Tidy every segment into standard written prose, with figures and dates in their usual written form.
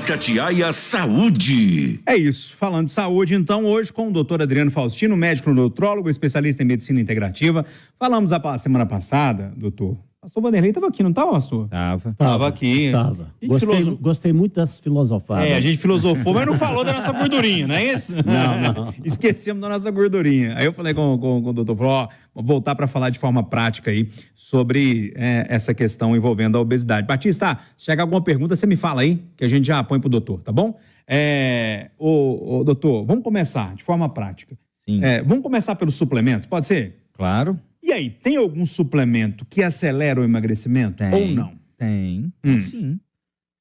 Itatiaia Saúde. É isso, falando de saúde, então, hoje com o doutor Adriano Faustino, médico nutrólogo, especialista em medicina integrativa. Falamos a semana passada, doutor. Pastor Vanderlei estava aqui, não estava, pastor? Estava aqui. Estava. Gostei muito das filosofadas. A gente filosofou, mas não falou da nossa gordurinha, não é isso? Não. Esquecemos da nossa gordurinha. Aí eu falei com o doutor, falou, vou voltar para falar de forma prática aí sobre essa questão envolvendo a obesidade. Batista, se chegar alguma pergunta, você me fala aí, que a gente já põe pro doutor, tá bom? Doutor, vamos começar de forma prática. Sim. Vamos começar pelos suplementos, pode ser? Claro. E aí, tem algum suplemento que acelera o emagrecimento ou não? Tem, sim.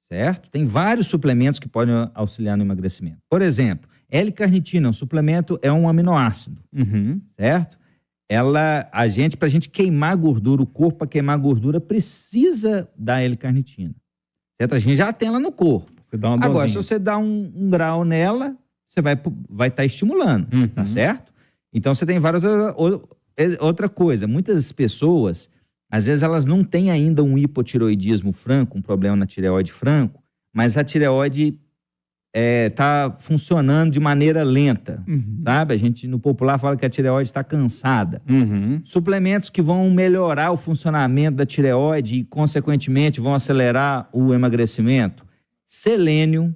Certo? Tem vários suplementos que podem auxiliar no emagrecimento. Por exemplo, L-carnitina, um suplemento, é um aminoácido, certo? Pra gente queimar gordura, o corpo para queimar gordura precisa da L-carnitina. Certo? A gente já tem ela no corpo. Você dá uma Agora, dosinha. se você dá um grau nela, você vai estar estimulando, tá certo? Então, você tem várias... Outra coisa, muitas pessoas, às vezes elas não têm ainda um hipotireoidismo franco, um problema na tireoide franco, mas a tireoide está funcionando de maneira lenta, sabe? A gente no popular fala que a tireoide está cansada. Suplementos que vão melhorar o funcionamento da tireoide e, consequentemente, vão acelerar o emagrecimento. Selênio,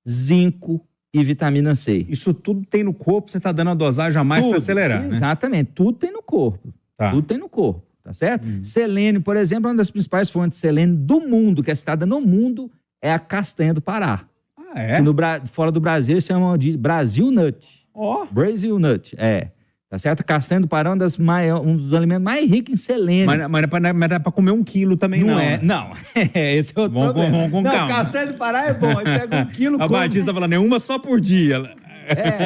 zinco e vitamina C. Isso tudo tem no corpo, você está dando a dosagem a mais para acelerar, né? Exatamente, tudo tem no corpo. Tá. Tudo tem no corpo, tá certo? Selênio, por exemplo, é uma das principais fontes de selênio do mundo, que é citada no mundo, é a castanha do Pará. Ah, é? Fora do Brasil, eles chamam de Brasil Nut. Ó. Brasil Nut, tá certo? A castanha do Pará é um dos alimentos mais ricos em selênio. Mas dá para comer 1 quilo também, não. Não, esse é outro problema. Vamos com calma. Castanha do Pará é bom, aí pega 1 quilo, A Batista tá falando, uma só por dia.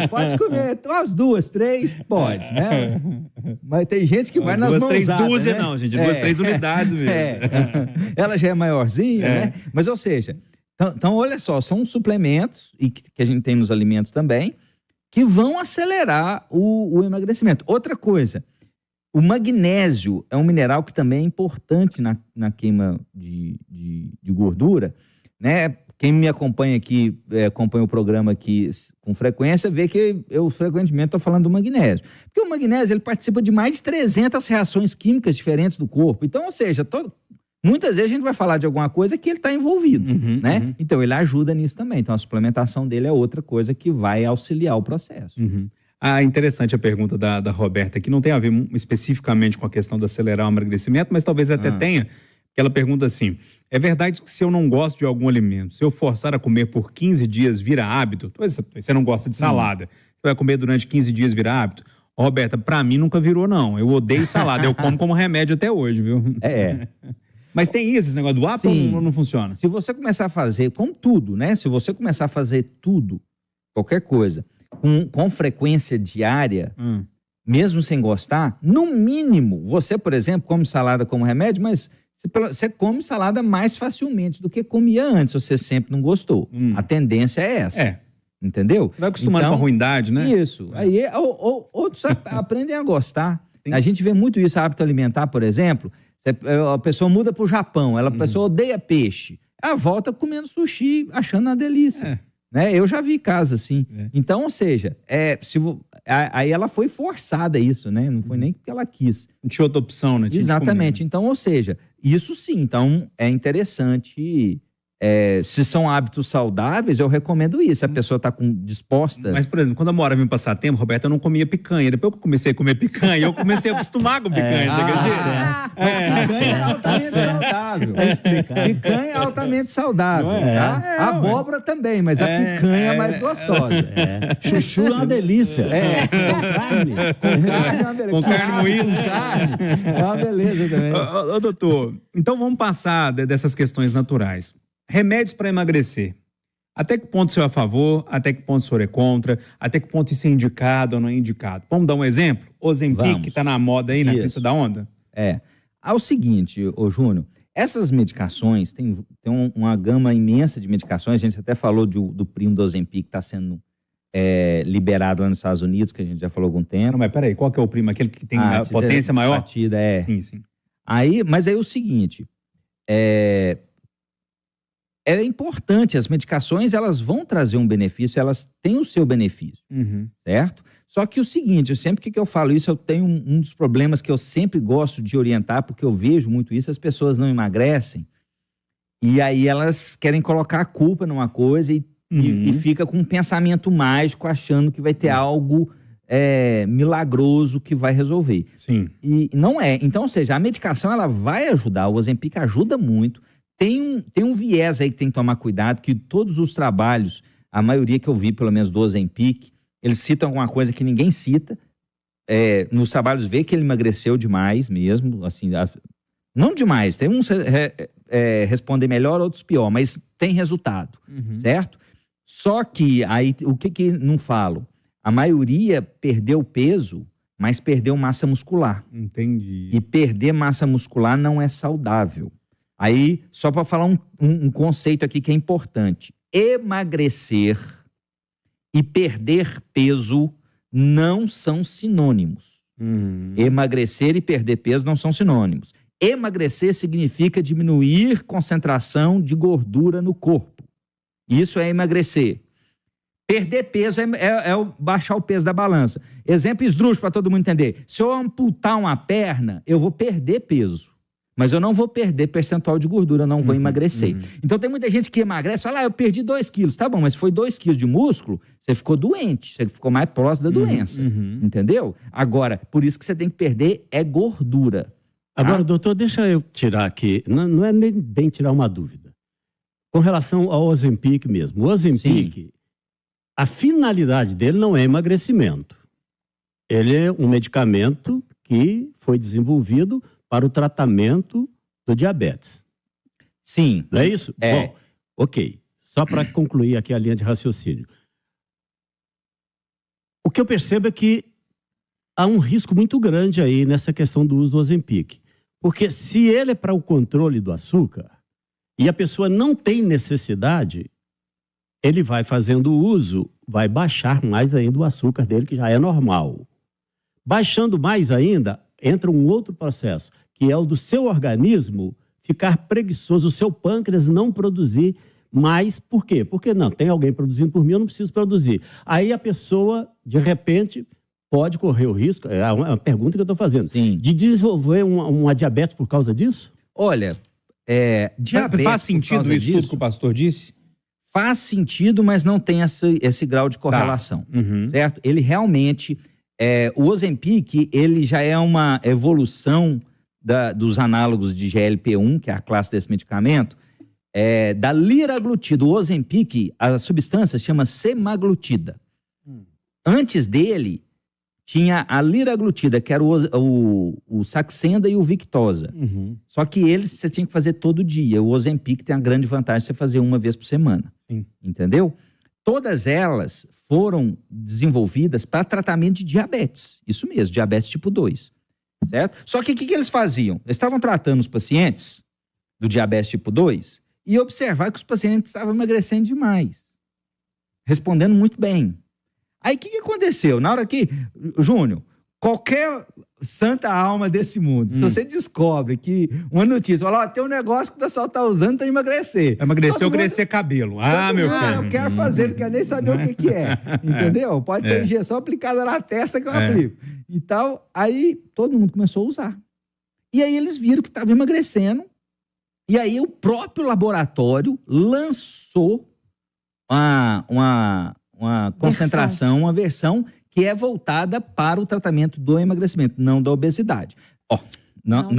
Pode comer, umas 2, 3, pode, né? Mas tem gente que vai nas 2, 3 mãozadas, dúzias, né? não, gente. 2, 3 unidades mesmo. Ela já é maiorzinha, né? Mas, ou seja, então olha só, são suplementos, e que a gente tem nos alimentos também, que vão acelerar o emagrecimento. Outra coisa, o magnésio é um mineral que também é importante na queima de gordura, né? Quem me acompanha aqui, acompanha o programa aqui com frequência, vê que eu frequentemente estou falando do magnésio. Porque o magnésio, ele participa de mais de 300 reações químicas diferentes do corpo. Então, ou seja, muitas vezes a gente vai falar de alguma coisa que ele está envolvido, né? Então, ele ajuda nisso também. Então, a suplementação dele é outra coisa que vai auxiliar o processo. Interessante a pergunta da Roberta, que não tem a ver especificamente com a questão de acelerar o emagrecimento, mas talvez até tenha. Que ela pergunta assim, é verdade que se eu não gosto de algum alimento, se eu forçar a comer por 15 dias vira hábito? Você não gosta de salada, você vai comer durante 15 dias vira hábito? Roberta, pra mim nunca virou não, eu odeio salada, eu como como remédio até hoje, viu? Mas tem esse negócio do hábito ou não funciona? Se você começar a fazer, como tudo, né? Se você começar a fazer tudo, qualquer coisa, com frequência diária, mesmo sem gostar, no mínimo, você, por exemplo, come salada como remédio, mas você come salada mais facilmente do que comia antes, você sempre não gostou. A tendência é essa. Entendeu? Vai acostumando com a ruindade, né? Isso. Aí outros aprendem a gostar. A gente vê muito isso, hábito alimentar, por exemplo. A pessoa muda para o Japão, a pessoa odeia peixe. Ela volta comendo sushi, achando uma delícia. Né? Eu já vi casos assim. Então, ou seja, aí ela foi forçada a isso, né? Não foi nem porque ela quis. Não tinha outra opção, né? Exatamente. Então, ou seja, isso sim. Então, é interessante. Se são hábitos saudáveis, eu recomendo isso. Se a pessoa está disposta... Mas, por exemplo, quando eu morava em Passatempo, Roberta, eu não comia picanha. Depois que eu comecei a comer picanha, eu comecei a acostumar com picanha. Você acredita? Mas picanha é altamente saudável. Picanha é altamente saudável. A abóbora também, mas a picanha é mais gostosa. Chuchu é uma delícia. Com carne moída. É uma beleza também. Ô, doutor, então vamos passar dessas questões naturais. Remédios para emagrecer. Até que ponto o senhor é a favor? Até que ponto o senhor é contra? Até que ponto isso é indicado ou não é indicado? Vamos dar um exemplo? Ozempic, que está na moda aí, na crista da onda? É o seguinte, ô Júnior, essas medicações, tem uma gama imensa de medicações, a gente até falou do primo do Ozempic que está sendo liberado lá nos Estados Unidos, que a gente já falou há algum tempo. Não, mas peraí, qual que é o primo? Aquele que tem a potência maior? Batida, Sim. Mas aí o seguinte, é importante, as medicações elas vão trazer um benefício, elas têm o seu benefício, certo? Só que o seguinte, eu sempre que eu falo isso, eu tenho um dos problemas que eu sempre gosto de orientar, porque eu vejo muito isso, as pessoas não emagrecem, e aí elas querem colocar a culpa numa coisa e fica com um pensamento mágico, achando que vai ter algo milagroso que vai resolver. Sim. E não é. Então, ou seja, a medicação ela vai ajudar, o Ozempic ajuda muito. Tem um viés aí que tem que tomar cuidado, que todos os trabalhos, a maioria que eu vi, pelo menos do Ozempic, eles citam alguma coisa que ninguém cita. Nos trabalhos vê que ele emagreceu demais mesmo, assim, não demais, tem uns respondem melhor, outros pior, mas tem resultado, certo? Só que aí, o que não falo? A maioria perdeu peso, mas perdeu massa muscular. Entendi. E perder massa muscular não é saudável. Aí, só para falar um conceito aqui que é importante. Emagrecer e perder peso não são sinônimos. Emagrecer e perder peso não são sinônimos. Emagrecer significa diminuir concentração de gordura no corpo. Isso é emagrecer. Perder peso é baixar o peso da balança. Exemplo esdrúxulo para todo mundo entender. Se eu amputar uma perna, eu vou perder peso. Mas eu não vou perder percentual de gordura, eu não vou emagrecer. Então tem muita gente que emagrece, fala, eu perdi 2 quilos. Tá bom, mas foi 2 quilos de músculo, você ficou doente, você ficou mais próximo da doença. Entendeu? Agora, por isso que você tem que perder é gordura. Agora, doutor, deixa eu tirar aqui, não é nem bem tirar uma dúvida. Com relação ao Ozempic mesmo. O Ozempic, a finalidade dele não é emagrecimento. Ele é um medicamento que foi desenvolvido para o tratamento do diabetes. Sim. Não é isso? Bom, ok. Só para concluir aqui a linha de raciocínio. O que eu percebo é que há um risco muito grande aí nessa questão do uso do Ozempic. Porque se ele é para o controle do açúcar e a pessoa não tem necessidade, ele vai fazendo uso, vai baixar mais ainda o açúcar dele, que já é normal. Baixando mais ainda, entra um outro processo, que é o do seu organismo ficar preguiçoso, o seu pâncreas não produzir mais. Por quê? Porque não, tem alguém produzindo por mim, eu não preciso produzir. Aí a pessoa, de repente, pode correr o risco, é uma pergunta que eu estou fazendo, de desenvolver uma diabetes por causa disso? Olha, diabetes... Faz sentido isso tudo que o pastor disse? Faz sentido, mas não tem esse grau de correlação, certo? Ele realmente... o Ozempic, ele já é uma evolução dos análogos de GLP-1, que é a classe desse medicamento, da liraglutida. O Ozempic, a substância chama semaglutida. Antes dele, tinha a liraglutida, que era o Saxenda e o Victoza. Só que eles você tinha que fazer todo dia. O Ozempic tem a grande vantagem de você fazer uma vez por semana. Entendeu? Todas elas foram desenvolvidas para tratamento de diabetes. Isso mesmo, diabetes tipo 2. Certo? Só que o que eles faziam? Eles estavam tratando os pacientes do diabetes tipo 2 e observar que os pacientes estavam emagrecendo demais. Respondendo muito bem. Aí o que aconteceu? Na hora que, Júnior, qualquer santa alma desse mundo, se você descobre que uma notícia, fala, tem um negócio que o pessoal está usando para emagrecer. Emagrecer ou crescer cabelo. Meu filho. Eu quero fazer, não quero nem saber o que é. Entendeu? Pode ser injeção aplicada na testa que eu aplico. Então, aí todo mundo começou a usar. E aí eles viram que estava emagrecendo. E aí o próprio laboratório lançou uma concentração, uma versão que é voltada para o tratamento do emagrecimento, não da obesidade. Não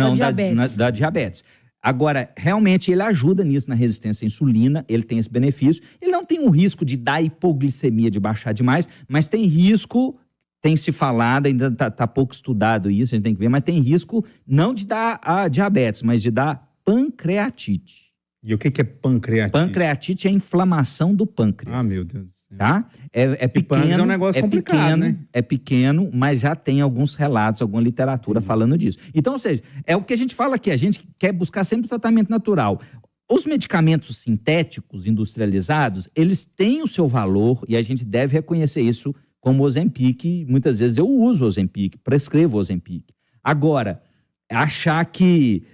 da diabetes. Agora, realmente, ele ajuda nisso, na resistência à insulina, ele tem esse benefício. Ele não tem um risco de dar hipoglicemia, de baixar demais, mas tem risco, tem se falado, ainda está pouco estudado isso, a gente tem que ver, mas tem risco não de dar a diabetes, mas de dar pancreatite. E o que é pancreatite? Pancreatite é a inflamação do pâncreas. Meu Deus. Tá? É pequeno, é um negócio complicado, né? É pequeno, mas já tem alguns relatos, alguma literatura falando disso. Então, ou seja, é o que a gente fala aqui, a gente quer buscar sempre o tratamento natural. Os medicamentos sintéticos, industrializados, eles têm o seu valor e a gente deve reconhecer isso como Ozempic. Muitas vezes eu uso Ozempic, prescrevo Ozempic. Agora, achar que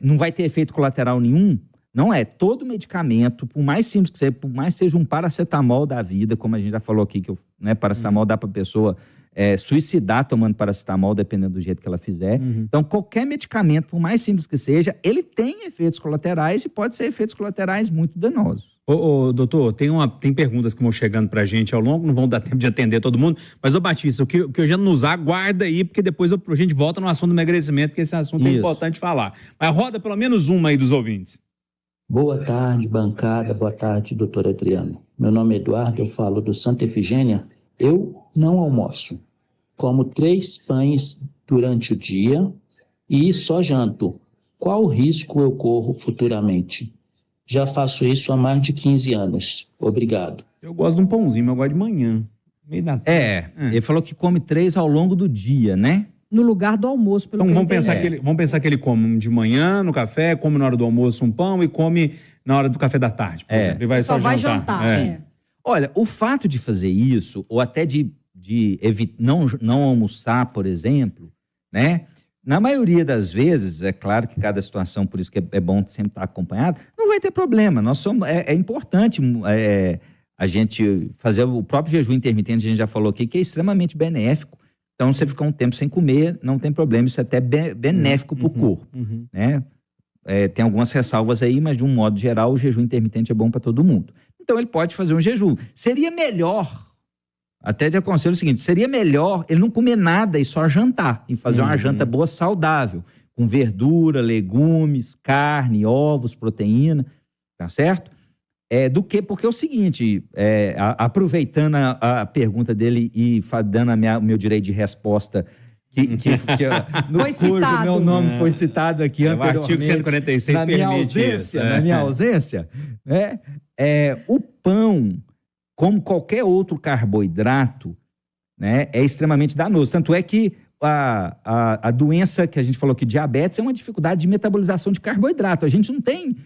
não vai ter efeito colateral nenhum, Não é. Todo medicamento, por mais simples que seja, por mais que seja um paracetamol da vida, como a gente já falou aqui, que paracetamol dá para a pessoa suicidar tomando paracetamol, dependendo do jeito que ela fizer. Então, qualquer medicamento, por mais simples que seja, ele tem efeitos colaterais e pode ser efeitos colaterais muito danosos. Ô, doutor, tem perguntas que vão chegando pra gente ao longo, não vão dar tempo de atender todo mundo, mas, ô Batista, o que eu já não usar, guarda aí, porque depois a gente volta no assunto do emagrecimento, porque esse assunto é importante falar. Mas roda pelo menos uma aí dos ouvintes. Boa tarde, bancada. Boa tarde, doutor Adriano. Meu nome é Eduardo, eu falo do Santa Efigênia. Eu não almoço. Como 3 pães durante o dia e só janto. Qual risco eu corro futuramente? Já faço isso há mais de 15 anos. Obrigado. Eu gosto de um pãozinho, mas eu gosto de manhã. Meio da tarde. Ele falou que come 3 ao longo do dia, né? No lugar do almoço, pelo Então que vamos pensar que ele come um de manhã no café, come na hora do almoço um pão e come na hora do café da tarde, por exemplo. Ele vai só vai jantar. jantar. Olha, o fato de fazer isso, ou até de não almoçar, por exemplo, né? Na maioria das vezes, é claro que cada situação, por isso que é bom sempre estar acompanhado, não vai ter problema. É importante a gente fazer o próprio jejum intermitente, a gente já falou aqui, que é extremamente benéfico. Então, você ficar um tempo sem comer, não tem problema, isso é até benéfico para o corpo, né? Tem algumas ressalvas aí, mas de um modo geral, o jejum intermitente é bom para todo mundo. Então, ele pode fazer um jejum. Seria melhor, até te aconselho o seguinte, seria melhor ele não comer nada e só jantar, e fazer uma janta boa, saudável, com verdura, legumes, carne, ovos, proteína, tá certo? Porque é o seguinte, aproveitando a pergunta dele e dando o meu direito de resposta, foi citado. Meu nome foi citado aqui anteriormente. O artigo 146 na minha ausência, na minha ausência, o pão, como qualquer outro carboidrato, né, é extremamente danoso. Tanto é que a doença que a gente falou aqui, diabetes, é uma dificuldade de metabolização de carboidrato. A gente não tem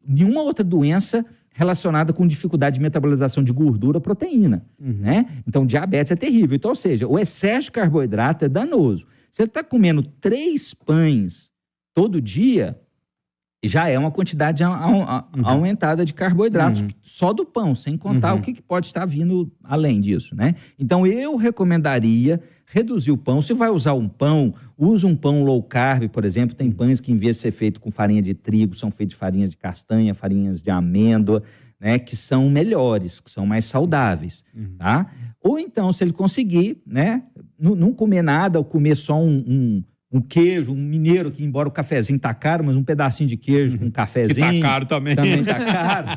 nenhuma outra doença relacionada com dificuldade de metabolização de gordura ou proteína, né? Então, diabetes é terrível. Então, ou seja, o excesso de carboidrato é danoso. Você está comendo 3 pães todo dia, já é uma quantidade aumentada de carboidratos, só do pão, sem contar o que pode estar vindo além disso, né? Então, eu recomendaria reduzir o pão. Se vai usar um pão, usa um pão low carb, por exemplo. Tem pães que, em vez de ser feito com farinha de trigo, são feitos de farinhas de castanha, farinhas de amêndoa, né? Que são melhores, que são mais saudáveis, tá? Ou então, se ele conseguir, né? Não comer nada, ou comer só um queijo, um mineiro, que embora o cafezinho tá caro, mas um pedacinho de queijo com um cafezinho... Que tá caro também. Também tá caro.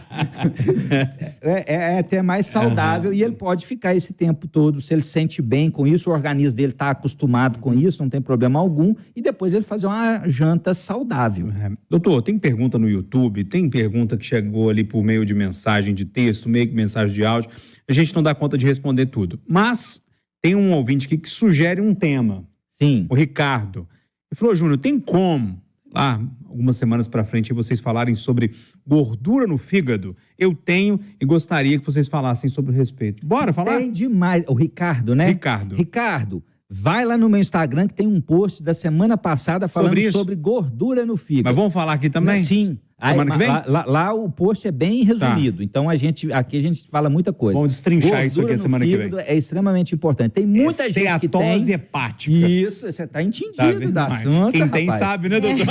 É até mais saudável e ele pode ficar esse tempo todo, se ele se sente bem com isso, o organismo dele tá acostumado com isso, não tem problema algum, e depois ele fazer uma janta saudável. Doutor, tem pergunta no YouTube, tem pergunta que chegou ali por meio de mensagem de texto, meio que mensagem de áudio, a gente não dá conta de responder tudo. Mas tem um ouvinte aqui que sugere um tema. Sim. O Ricardo. Ele falou, Júnior, tem como, lá, algumas semanas para frente, vocês falarem sobre gordura no fígado? Eu tenho e gostaria que vocês falassem sobre o respeito. Bora falar? Tem demais. O Ricardo, né? Ricardo, vai lá no meu Instagram que tem um post da semana passada falando sobre gordura no fígado. Mas vamos falar aqui também? Sim. Semana que vem? Lá o post é bem resumido. Tá. Então, aqui a gente fala muita coisa. Vamos destrinchar isso aqui a semana que vem. É extremamente importante. Tem muita gente que tem... Esteatose hepática. Isso, você tá entendido da assunto, quem tem sabe, né, doutor?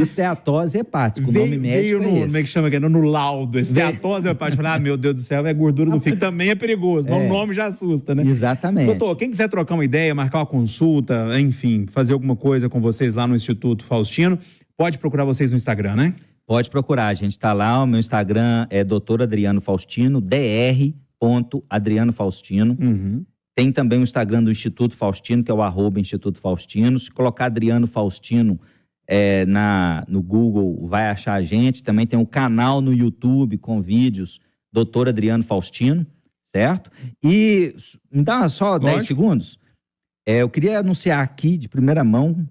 Esteatose hepática, o nome médico é esse. Como é que chama? No laudo. Esteatose hepática. Meu Deus do céu, é gordura no fígado. Também é perigoso, mas o nome já assusta, né? Exatamente. Doutor, quem quiser trocar uma ideia, marcar uma consulta, enfim, fazer alguma coisa com vocês lá no Instituto Faustino, pode procurar vocês no Instagram, né? Pode procurar, a gente tá lá, o meu Instagram é Dr. Adriano Faustino, dr.adrianofaustino. Tem também o Instagram do Instituto Faustino, que é o @Instituto Faustino. Se colocar Adriano Faustino no Google, vai achar a gente. Também tem um canal no YouTube com vídeos, Dr. Adriano Faustino, certo? E me dá só 10 segundos. Eu queria anunciar aqui, de primeira mão,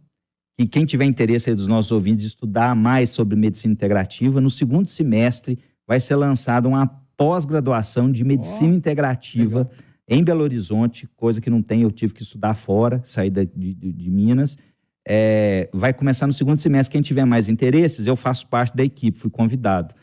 que quem tiver interesse aí dos nossos ouvintes de estudar mais sobre medicina integrativa, no segundo semestre vai ser lançada uma pós-graduação de medicina integrativa em Belo Horizonte, coisa que não tem, eu tive que estudar fora, sair de Minas. vai começar no segundo semestre. Quem tiver mais interesses, eu faço parte da equipe, fui convidado.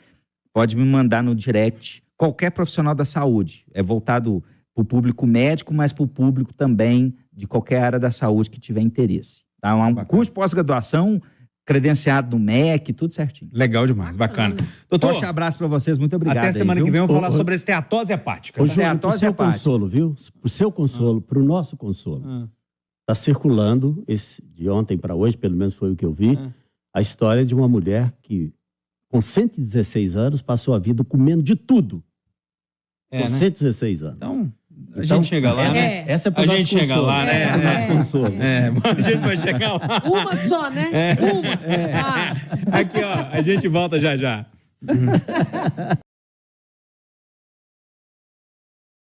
Pode me mandar no direct. Qualquer profissional da saúde. É voltado para o público médico, mas para o público também de qualquer área da saúde que tiver interesse. Tá? Um curso de pós-graduação, credenciado no MEC, tudo certinho. Legal demais, bacana. Doutor, Forte abraço para vocês, muito obrigado. até semana que vem vamos falar Ô, sobre esteatose hepática. Ô, Tá? Júlio, pro Esteatose seu hepática. consolo, viu? Pro seu consolo, pro nosso consolo. Tá circulando, de ontem para hoje, pelo menos foi o que eu vi, a história de uma mulher que, com 116 anos, passou a vida comendo de tudo. Com né? 116 anos. Então, a gente chega lá, né? Essa é pro A nosso gente chega consolo. lá, né? Pro nosso consolo. A gente vai chegar lá. Uma só, né? Uma. Ah. Aqui, ó, a gente volta já já.